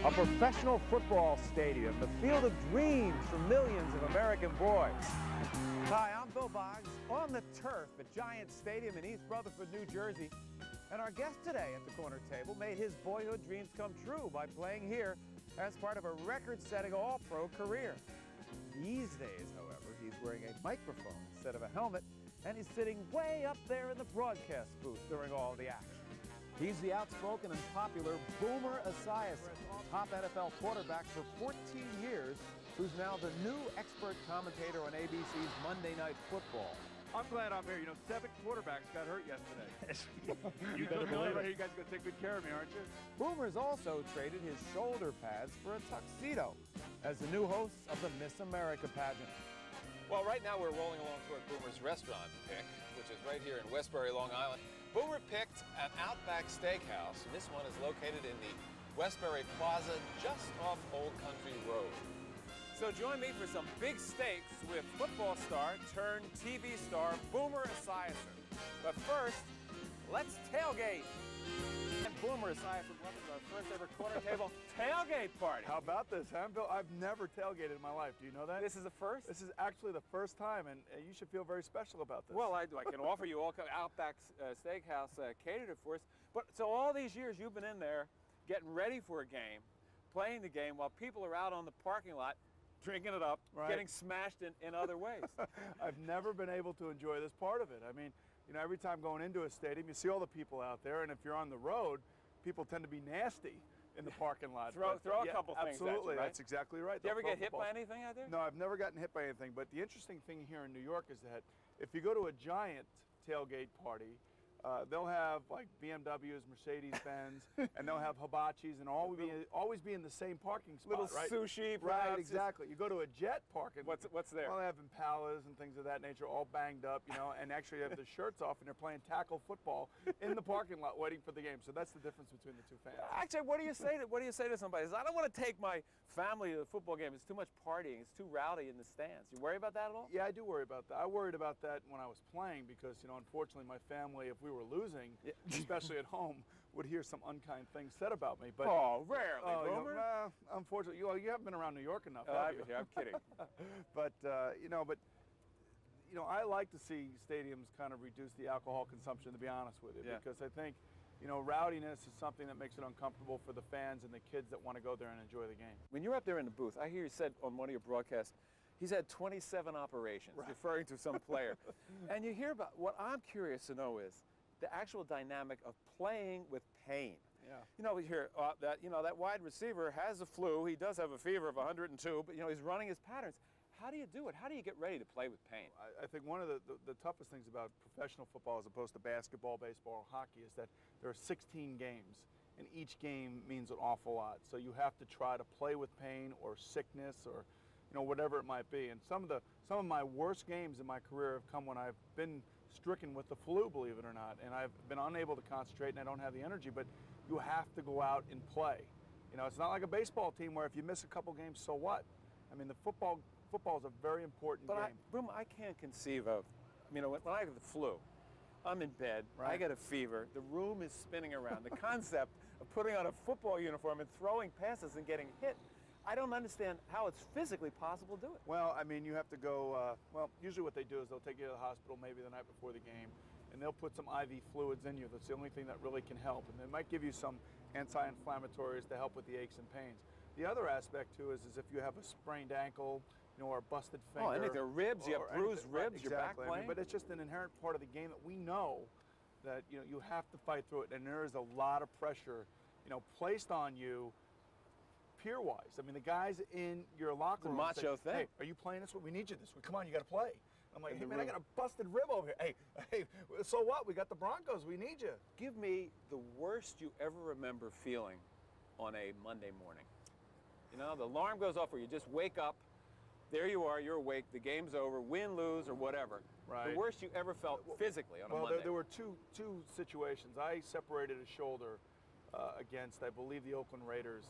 a professional football stadium, the field of dreams for millions of American boys. Hi, I'm Bill Boggs on the turf at Giant Stadium in East Rutherford, New Jersey. And our guest today at the corner table made his boyhood dreams come true by playing here as part of a record-setting all-pro career. These days, however, he's wearing a microphone instead of a helmet, and he's sitting way up there in the broadcast booth during all the action. He's the outspoken and popular Boomer Esiason, top NFL quarterback for 14 years, who's now the new expert commentator on ABC's Monday Night Football. I'm glad I'm here. You know, 7 quarterbacks got hurt yesterday. You better believe it. You guys are going to take good care of me, aren't you? Boomer's also traded his shoulder pads for a tuxedo as the new host of the Miss America pageant. Well, right now we're rolling along toward Boomer's restaurant pick, which is right here in Westbury, Long Island. Boomer picked an Outback Steakhouse, and this one is located in the Westbury Plaza, just off Old Country Road. So join me for some big steaks with football star turned TV star Boomer Esiason. But first, let's tailgate. And Boomer Esiason, welcome to our first ever corner table tailgate party. How about this, huh, Bill? I've never tailgated in my life. Do you know that? This is the first? This is actually the first time, and you should feel very special about this. Well, I can offer you all Outback Steakhouse catered it for us. But so all these years you've been in there getting ready for a game, playing the game while people are out on the parking lot drinking it up, right, getting smashed in other ways. I've never been able to enjoy this part of it. I mean, you know, every time going into a stadium, you see all the people out there, and if you're on the road, people tend to be nasty in the parking lot. throw a couple things absolutely, at you, right? That's exactly right. Do you ever get hit by anything out there? No, I've never gotten hit by anything, but the interesting thing here in New York is that if you go to a Giant tailgate party, they'll have like BMWs, Mercedes-Benz, and they'll have hibachis, and always be in the same parking spot, little right? Sushi, right? Exactly. You go to a Jet parking. What's there? Well, they have Impalas and things of that nature, all banged up, you know, and actually have the shirts off, and they're playing tackle football in the parking lot, waiting for the game. So that's the difference between the two fans. Actually, what do you say to somebody? I don't want to take my family to the football game. It's too much partying. It's too rowdy in the stands. You worry about that at all? Yeah, I do worry about that. I worried about that when I was playing because, you know, unfortunately, my family, if we were losing, especially at home, would hear some unkind things said about me. But rarely, Boomer. You know, unfortunately, you haven't been around New York enough, have you? I'm kidding. But you know, I like to see stadiums kind of reduce the alcohol consumption, to be honest with you, because I think, you know, rowdiness is something that makes it uncomfortable for the fans and the kids that want to go there and enjoy the game. When you're up there in the booth, I hear you said on one of your broadcasts, he's had 27 operations, right, referring to some player. And you hear about, what I'm curious to know is the actual dynamic of playing with pain. Yeah. You know, we hear that wide receiver has the flu. He does have a fever of 102, but you know he's running his patterns. How do you do it? How do you get ready to play with pain? I think one of the toughest things about professional football as opposed to basketball, baseball, or hockey is that there are 16 games, and each game means an awful lot. So you have to try to play with pain or sickness or, you know, whatever it might be. And some of my worst games in my career have come when I've been stricken with the flu, believe it or not, and I've been unable to concentrate and I don't have the energy, but you have to go out and play. You know, it's not like a baseball team where if you miss a couple games, so what? I mean, the football is a very important game. I can't conceive of, you know, when I have the flu, I'm in bed, right, I get a fever, the room is spinning around. The concept of putting on a football uniform and throwing passes and getting hit, I don't understand how it's physically possible to do it. Well, I mean, you have to go, well, usually what they do is they'll take you to the hospital maybe the night before the game, and they'll put some IV fluids in you. That's the only thing that really can help. And they might give you some anti-inflammatories to help with the aches and pains. The other aspect, too, is if you have a sprained ankle, you know, or a busted finger. Oh, anything, ribs, you have bruised ribs, right, your back playing. I mean, but it's just an inherent part of the game that we know that, you know, you have to fight through it, and there is a lot of pressure, you know, placed on you peer-wise. I mean, the guys in your locker room it's a macho thing. Hey, are you playing this week? We need you this week. Come on, you got to play. I'm like, hey, man, I got a busted rib over here. Hey, so what? We got the Broncos. We need you. Give me the worst you ever remember feeling on a Monday morning. You know, the alarm goes off or you just wake up, there you are, you're awake, the game's over, win, lose, or whatever. Right. The worst you ever felt physically on a Monday. Well, there were two situations. I separated a shoulder against, I believe, the Oakland Raiders.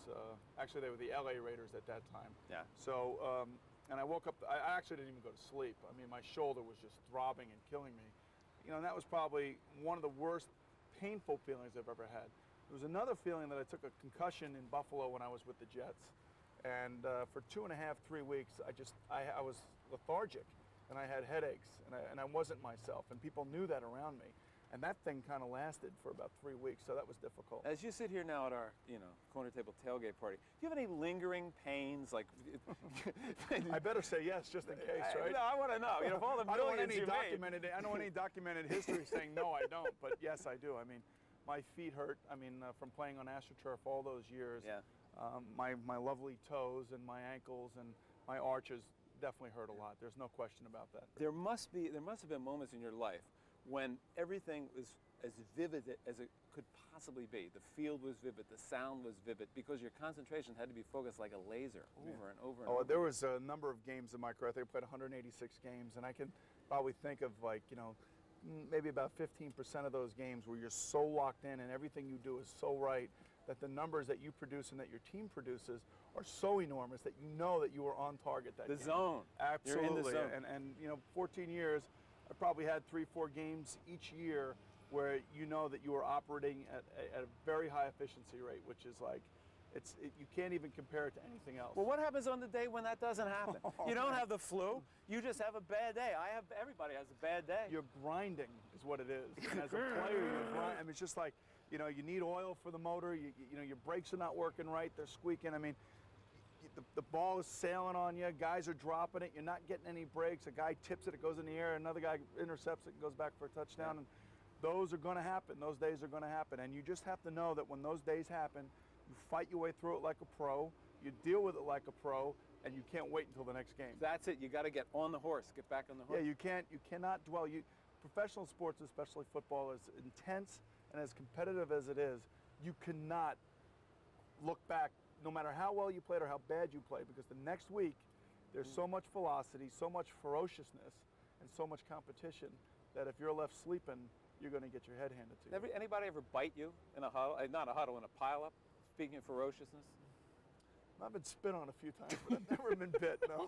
Actually, they were the LA Raiders at that time. Yeah. So, and I woke up, I actually didn't even go to sleep. I mean, my shoulder was just throbbing and killing me. You know, and that was probably one of the worst painful feelings I've ever had. There was another feeling that I took a concussion in Buffalo when I was with the Jets. And for 2.5, 3 weeks, I was lethargic, and I had headaches, and I wasn't myself, and people knew that around me. And that thing kind of lasted for about 3 weeks, so that was difficult. As you sit here now at our, corner table tailgate party, do you have any lingering pains? Like, I better say yes, just in case, right? No, I want to know. Of all the I don't want millions any you made. I don't want any documented history saying no, I don't. But yes, I do. I mean, my feet hurt. I mean, from playing on AstroTurf all those years. Yeah. My lovely toes and my ankles and my arches definitely hurt a lot. There's no question about that. There must have been moments in your life when everything was as vivid as it could possibly be. The field was vivid, the sound was vivid, because your concentration had to be focused like a laser over and over and over. There was a number of games in my career. I think I played 186 games, and I can probably think of, like, maybe about 15% of those games where you're so locked in and everything you do is so right that the numbers that you produce and that your team produces are so enormous that you know that you ware on target that game. The zone. Absolutely. You're in the zone. And 14 years, I probably had 3-4 games each year where you know that you are operating at a very high efficiency rate, which is like, you can't even compare it to anything else. Well, what happens on the day when that doesn't happen? You don't have the flu, you just have a bad day. Everybody has a bad day. You're grinding is what it is. And as a player, you're grinding. I mean, it's just like, you need oil for the motor. Your brakes are not working right. They're squeaking. I mean, the ball is sailing on you. Guys are dropping it. You're not getting any breaks. A guy tips it. It goes in the air. Another guy intercepts it and goes back for a touchdown. And those are going to happen. Those days are going to happen. And you just have to know that when those days happen, you fight your way through it like a pro. You deal with it like a pro. And you can't wait until the next game. That's it. You got to get on the horse. Get back on the horse. Yeah, you cannot dwell. Professional sports, especially football, is intense and as competitive as it is. You cannot look back, no matter how well you played or how bad you played, because the next week there's so much velocity, so much ferociousness, and so much competition that if you're left sleeping, you're going to get your head handed to you. Anybody ever bite you in a huddle? Not a huddle, in a pile-up? Speaking of ferociousness. I've been spit on a few times, but I've never been bit. No.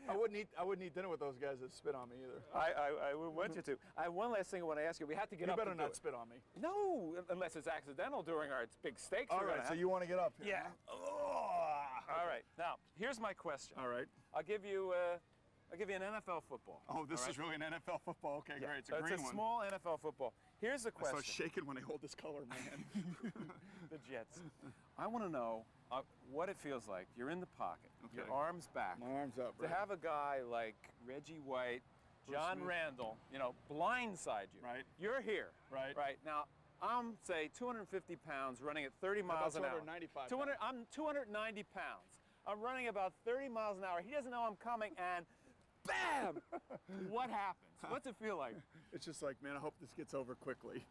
I wouldn't eat dinner with those guys that spit on me either. I would want you to. I have one last thing I want to ask you. We have to get up. You better not spit on me. No, unless it's accidental during our big steaks. All right, so you want to get up here? Yeah. All right. Now, here's my question. All right. I'll give you an NFL football. Oh, this is really an NFL football. Okay, great. It's a green one. It's a small NFL football. Here's the question. I start shaking when I hold this color, man. The Jets. I want to know what it feels like. You're in the pocket. Okay. Your arms back. My arms up. To have a guy like Reggie White, John Randall, blindside you. Right. You're here. Right. Right. Now, I'm, say, 250 pounds, running at 30 miles an hour. 295 I'm 290 pounds. I'm running about 30 miles an hour. He doesn't know I'm coming, and bam! What happens? What's it feel like? It's just like, man, I hope this gets over quickly.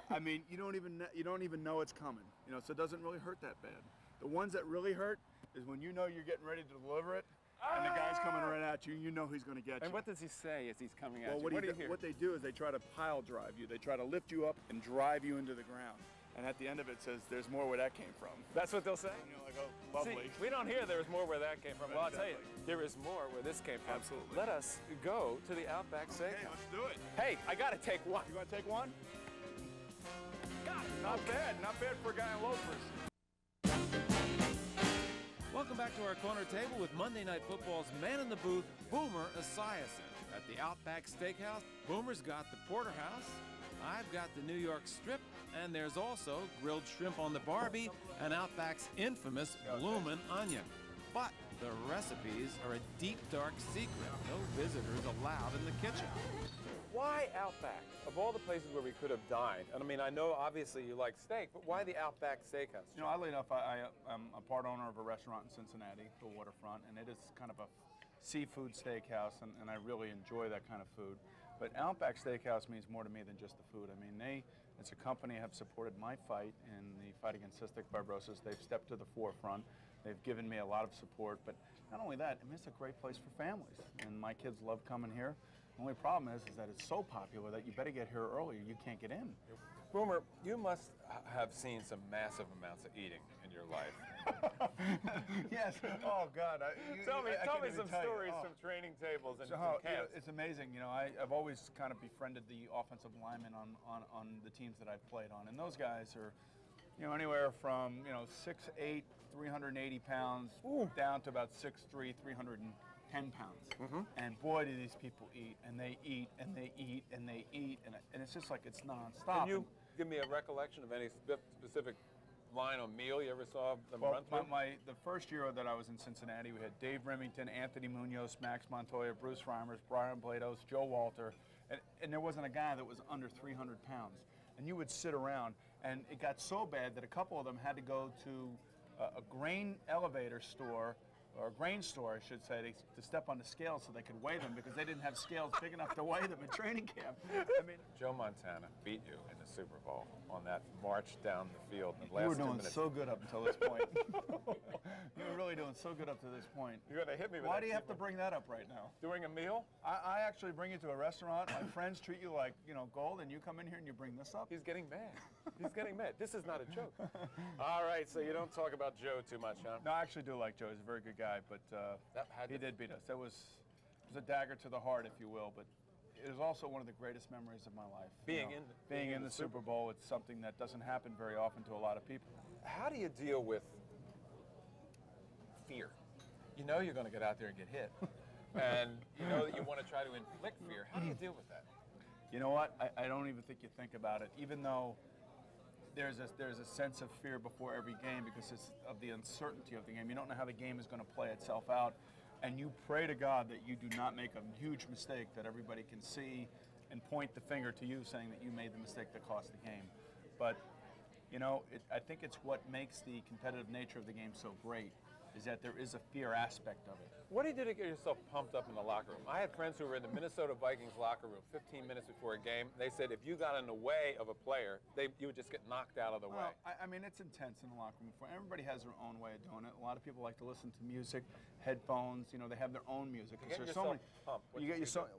I mean, you don't even know it's coming. So it doesn't really hurt that bad. The ones that really hurt is when you know you're getting ready to deliver it, and the guy's coming right at you, and you know he's going to get you. And what does he say as he's coming at you? What do you hear? What they do is they try to pile drive you. They try to lift you up and drive you into the ground. And at the end of it says, there's more where that came from. That's what they'll say? And you're like, oh, lovely. See, we don't hear there's more where that came from. Well, I'll tell you, there is more where this came from. Absolutely. Let us go to the Outback Steakhouse. Okay, let's do it. Hey, I got to take one. You want to take one? Got it. Not bad. Not bad for a guy in loafers. Welcome back to our corner table with Monday Night Football's man in the booth, Boomer Esiason. At the Outback Steakhouse, Boomer's got the porterhouse, I've got the New York strip, and there's also grilled shrimp on the Barbie and Outback's infamous bloomin' onion. But the recipes are a deep, dark secret. No visitors allowed in the kitchen. Why Outback? Of all the places where we could have dined, and I mean, I know obviously you like steak, but why the Outback Steakhouse? Oddly enough, I'm a part owner of a restaurant in Cincinnati, the Waterfront, and it is kind of a seafood steakhouse, and I really enjoy that kind of food. But Outback Steakhouse means more to me than just the food. I mean, it's a company that have supported my fight in the fight against cystic fibrosis. They've stepped to the forefront. They've given me a lot of support, but not only that, I mean, it's a great place for families, and my kids love coming here. The only problem is that it's so popular that you better get here early or you can't get in. Boomer, you must have seen some massive amounts of eating in in your life? Yes. Oh God. Tell me some stories Oh. from training tables and So, camps. it's amazing. You know, I've always kind of befriended the offensive linemen on the teams that I've played on, and those guys are, you know, anywhere from 6'8", 380 pounds, down to about 6'3", 310 pounds. And boy, do these people eat, and they eat, and they eat, and they eat, and it's just like it's nonstop. Can you give me a recollection of any specific line or meal you ever saw them run through? The first year that I was in Cincinnati, we had Dave Remington, Anthony Munoz, Max Montoya, Bruce Reimers, Brian Blados, Joe Walter, and there wasn't a guy that was under 300 pounds. And you would sit around, and it got so bad that a couple of them had to go to a grain elevator store, or a grain store, I should say, to step on the scales so they could weigh them because they didn't have scales big enough to weigh them in training camp. I mean, Joe Montana beat you in the Super Bowl on that march down the field in the last you were 2 doing minutes. so good up until this point. You were really doing so good up to this point. You're going to hit me with Why that do you have to statement. bring that up right now? Doing a meal? I actually bring you to a restaurant. My friends treat you like, gold, and you come in here and you bring this up? He's getting mad. He's getting mad. This is not a joke. All right, so you don't talk about Joe too much, huh? No, I actually do like Joe. He's a very good guy, but he did beat us. It was a dagger to the heart, if you will, but it is also one of the greatest memories of my life. Being in the Super Bowl, it's something that doesn't happen very often to a lot of people. How do you deal with fear? You know you're going to get out there and get hit, and you know that you want to try to inflict fear. How do you deal with that? You know what? I don't even think you think about it, even though there's a sense of fear before every game because it's of the uncertainty of the game. You don't know how the game is going to play itself out, and you pray to God that you do not make a huge mistake that everybody can see and point the finger to you saying that you made the mistake that cost the game. But, I think it's what makes the competitive nature of the game so great is that there is a fear aspect of it. What do you do to get yourself pumped up in the locker room? I had friends who were in the Minnesota Vikings locker room 15 minutes before a game. They said if you got in the way of a player, you would just get knocked out of the way. I mean, it's intense in the locker room. Everybody has their own way of doing it. A lot of people like to listen to music, headphones. They have their own music. Get yourself pumped.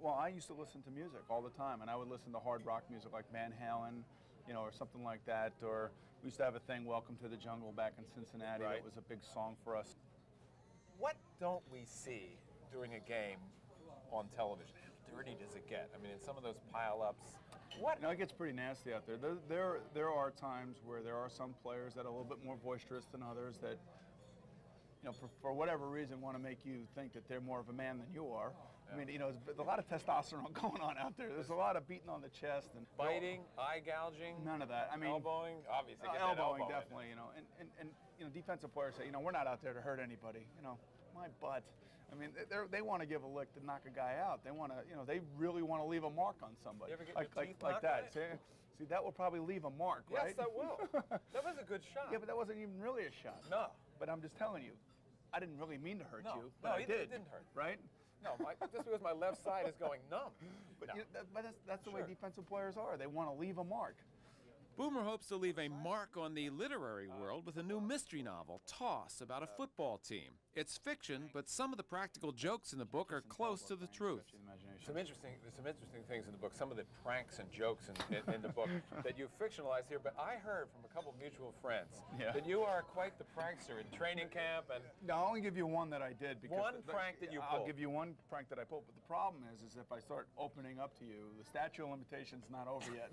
Well, I used to listen to music all the time, and I would listen to hard rock music like Van Halen, or something like that. Or we used to have a thing, Welcome to the Jungle, back in Cincinnati. Right. That was a big song for us. What don't we see during a game on television? How dirty does it get? I mean, in some of those pile-ups, what? It gets pretty nasty out there. There are times where there are some players that are a little bit more boisterous than others that, for whatever reason, want to make you think that they're more of a man than you are. I mean, there's a lot of testosterone going on out there. There's a lot of beating on the chest and biting, eye gouging. None of that. I mean, elbowing, obviously. Elbowing, definitely. And defensive players say, we're not out there to hurt anybody. My butt. I mean, they want to give a lick to knock a guy out. They want to, they really want to leave a mark on somebody. You ever get like your teeth like that. knocked? See, that will probably leave a mark, right? Yes, that will. That was a good shot. Yeah, but that wasn't even really a shot. No. But I'm just telling you, I didn't really mean to hurt you. No, But I did. It didn't hurt. Right? No, just because my left side is going numb. But, No. that's the way defensive players are. They want to leave a mark. Boomer hopes to leave a mark on the literary world with a new mystery novel, Toss, about a football team. It's fiction, but some of the practical jokes in the book are close to the truth. There's some interesting things in the book, some of the pranks and jokes in the book that you fictionalized here, but I heard from a couple of mutual friends that you are quite the prankster in training camp. And No, I'll only give you one that I did. Because one prank that you pulled. I'll give you one prank that I pulled, but the problem is if I start opening up to you, the statute of limitations not over yet.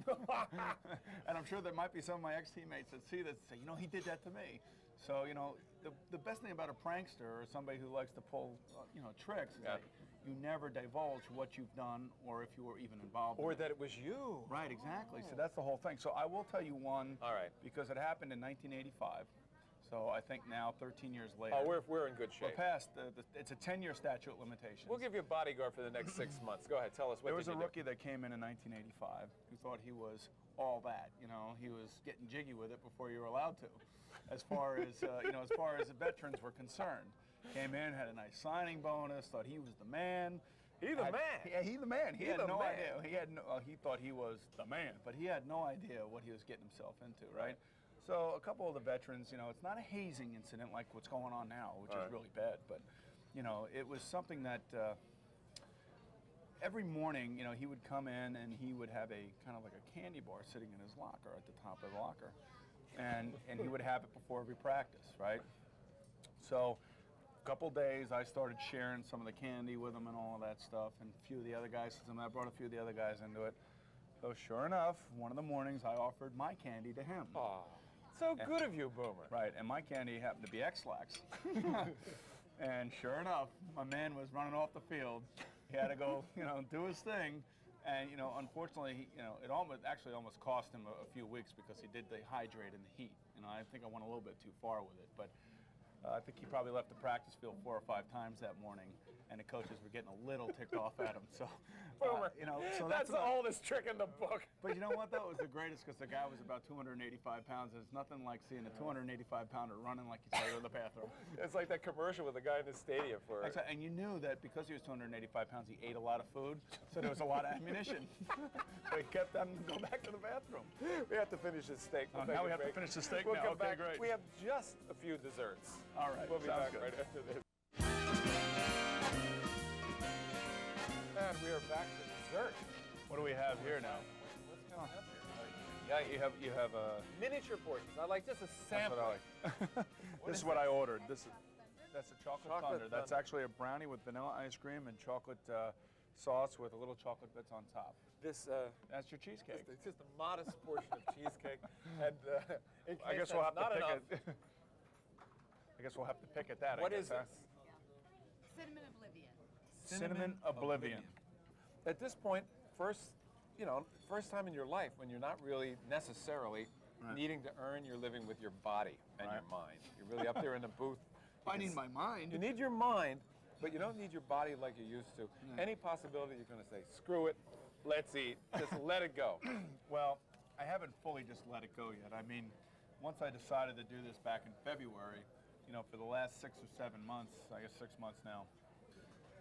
And I'm sure there might be some of my ex-teammates that see that and say, he did that to me. So, the best thing about a prankster or somebody who likes to pull, tricks is that you never divulge what you've done or if you were even involved Or in that it was you. Right, exactly. So that's the whole thing. So I will tell you one. All right. Because it happened in 1985. So I think now, 13 years later. Oh, we're in good shape. We're past. It's a 10-year statute of limitations. We'll give you a bodyguard for the next 6 months. Go ahead, tell us what There was did a you do? rookie that came in 1985 who thought he was all that. He was getting jiggy with it before you were allowed to. As far as the veterans were concerned, came in, had a nice signing bonus, thought he was the man. He the man. Yeah, he the man. He had no man. idea. He thought he was the man, but he had no idea what he was getting himself into, right? So a couple of the veterans, it's not a hazing incident like what's going on now, which is really bad, but it was something that every morning, he would come in and he would have a kind of like a candy bar sitting in his locker at the top of the locker. and he would have it before every practice, right? So a couple days I started sharing some of the candy with him and all of that stuff, and a few of the other guys, I brought a few of the other guys into it. So sure enough, one of the mornings I offered my candy to him. Aw, so good of you, Boomer. Right, and my candy happened to be X-Lax. And sure enough, my man was running off the field. He had to go, do his thing. And, unfortunately, it actually almost cost him a few weeks because he did dehydrate in the heat. I think I went a little bit too far with it, but I think he probably left the practice field 4 or 5 times that morning, and the coaches were getting a little ticked off at him. So, Boomer, so that's the oldest trick in the book. But you know what? That was the greatest because the guy was about 285 pounds. There's nothing like seeing a 285-pounder running like he's out of the bathroom. It's like that commercial with the guy in the stadium for. Exactly. And you knew that because he was 285 pounds, he ate a lot of food, so there was a lot of ammunition. So he kept them go back to the bathroom. We have to finish this steak. Now we have to finish the steak we'll now. Come Okay, back. great. We have just a few desserts. All right. We'll be back good. right after this. And we are back to dessert. What do we have here now? What's coming up here? Yeah, You have a miniature portions. I like just a sample. This is what I ordered. That's a chocolate thunder. That's thunder. actually a brownie with vanilla ice cream and chocolate sauce with a little chocolate bits on top. This That's your cheesecake. It's just a modest portion of cheesecake, and I guess we'll have to pick enough. it. I guess we'll have to pick at that. What is this? Cinnamon Oblivion. Cinnamon Oblivion. At this point, first time in your life when you're not really necessarily needing to earn your living with your body and your mind. You're really up there in the booth. I need my mind. You need your mind, but you don't need your body like you used to. Any possibility you're going to say, screw it, let's eat, just let it go. Well, I haven't fully just let it go yet. I mean, once I decided to do this back in February, for the last 6 or 7 months, I guess 6 months now,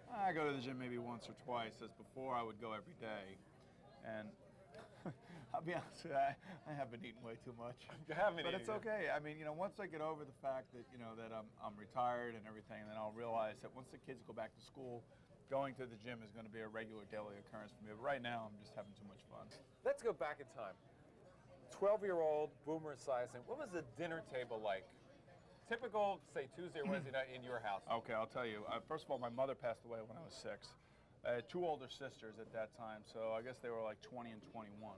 I go to the gym maybe once or twice. As before, I would go every day. And I'll be honest with you, I have been eating way too much. You haven't But eaten it's okay. I mean, once I get over the fact that, that I'm retired and everything, then I'll realize that once the kids go back to school, going to the gym is going to be a regular daily occurrence for me. But right now, I'm just having too much fun. Let's go back in time. 12-year-old Boomer Esiason, what was the dinner table like? Typical, say, Tuesday or Wednesday night in your house. Okay, I'll tell you. First of all, my mother passed away when I was 6. I had 2 older sisters at that time, so I guess they were like 20 and 21.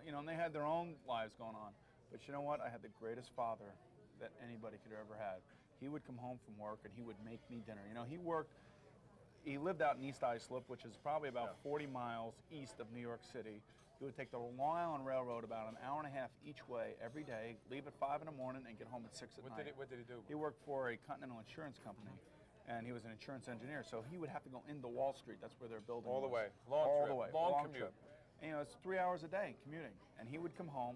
And they had their own lives going on. But you know what? I had the greatest father that anybody could have ever had. He would come home from work and he would make me dinner. He lived out in East Islip, which is probably about 40 miles east of New York City. He would take the Long Island Railroad about an hour and a half each way every day, leave at 5 in the morning, and get home at 6 at night. What did he do? He worked for a Continental Insurance Company, and he was an insurance engineer. So he would have to go into Wall Street. That's where their building All the was. way. Long trip. The way. Long commute. Trip. And, it's 3 hours a day commuting. And he would come home.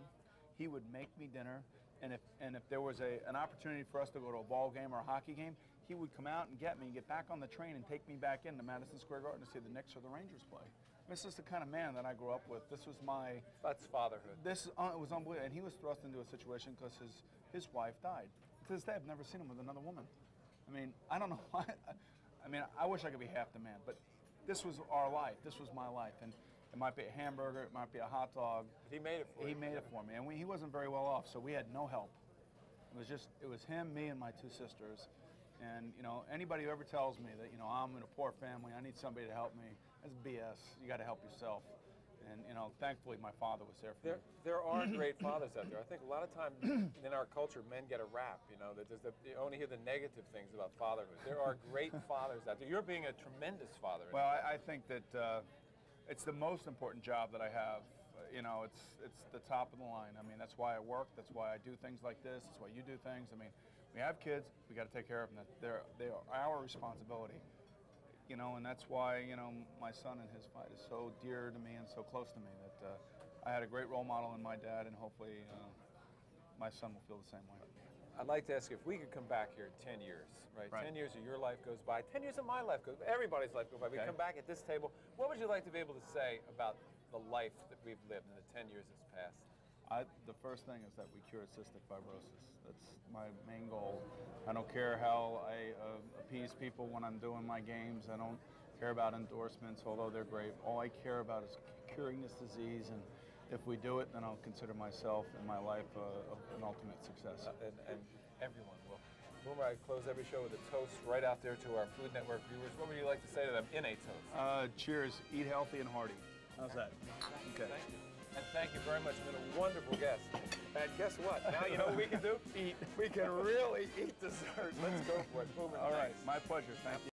He would make me dinner. And if there was an opportunity for us to go to a ball game or a hockey game, he would come out and get me, get back on the train, and take me back into Madison Square Garden to see the Knicks or the Rangers play. This is the kind of man that I grew up with. This was my... That's fatherhood. It was unbelievable. And he was thrust into a situation because his wife died. To this day, I've never seen him with another woman. I mean, I don't know why. I mean, I wish I could be half the man, but this was our life. This was my life. And it might be a hamburger, it might be a hot dog. He made it for you. He made it for me. And he wasn't very well off, so we had no help. It was him, me, and my 2 sisters. And, anybody who ever tells me that, I'm in a poor family, I need somebody to help me, that's BS. You got to help yourself. And, thankfully my father was there for me. There are great fathers out there. I think a lot of times in our culture, men get a rap, that you only hear the negative things about fatherhood. There are great fathers out there. You're being a tremendous father. Well, I think that it's the most important job that I have. It's the top of the line. I mean, that's why I work. That's why I do things like this. That's why you do things. I mean, we have kids. We got to take care of them. They are our responsibility. And that's why, my son and his fight is so dear to me and so close to me that I had a great role model in my dad, and hopefully my son will feel the same way. I'd like to ask you if we could come back here in 10 years, right? 10 years of your life goes by, 10 years of my life goes by, everybody's life goes by. We come back at this table. What would you like to be able to say about the life that we've lived in the 10 years that's passed? The first thing is that we cure cystic fibrosis. That's my main goal. I don't care how I appease people when I'm doing my games. I don't care about endorsements, although they're great. All I care about is curing this disease and if we do it, then I'll consider myself and my life an ultimate success. And everyone will. Boomer, I close every show with a toast right out there to our Food Network viewers. What would you like to say to them in a toast? Cheers. Eat healthy and hearty. How's that? Okay. Thank you. And thank you very much. You've been a wonderful guest. And guess what? Now you know what we can do? Eat. We can really eat dessert. Let's go for it. Boomer, all right. My pleasure. Thank you.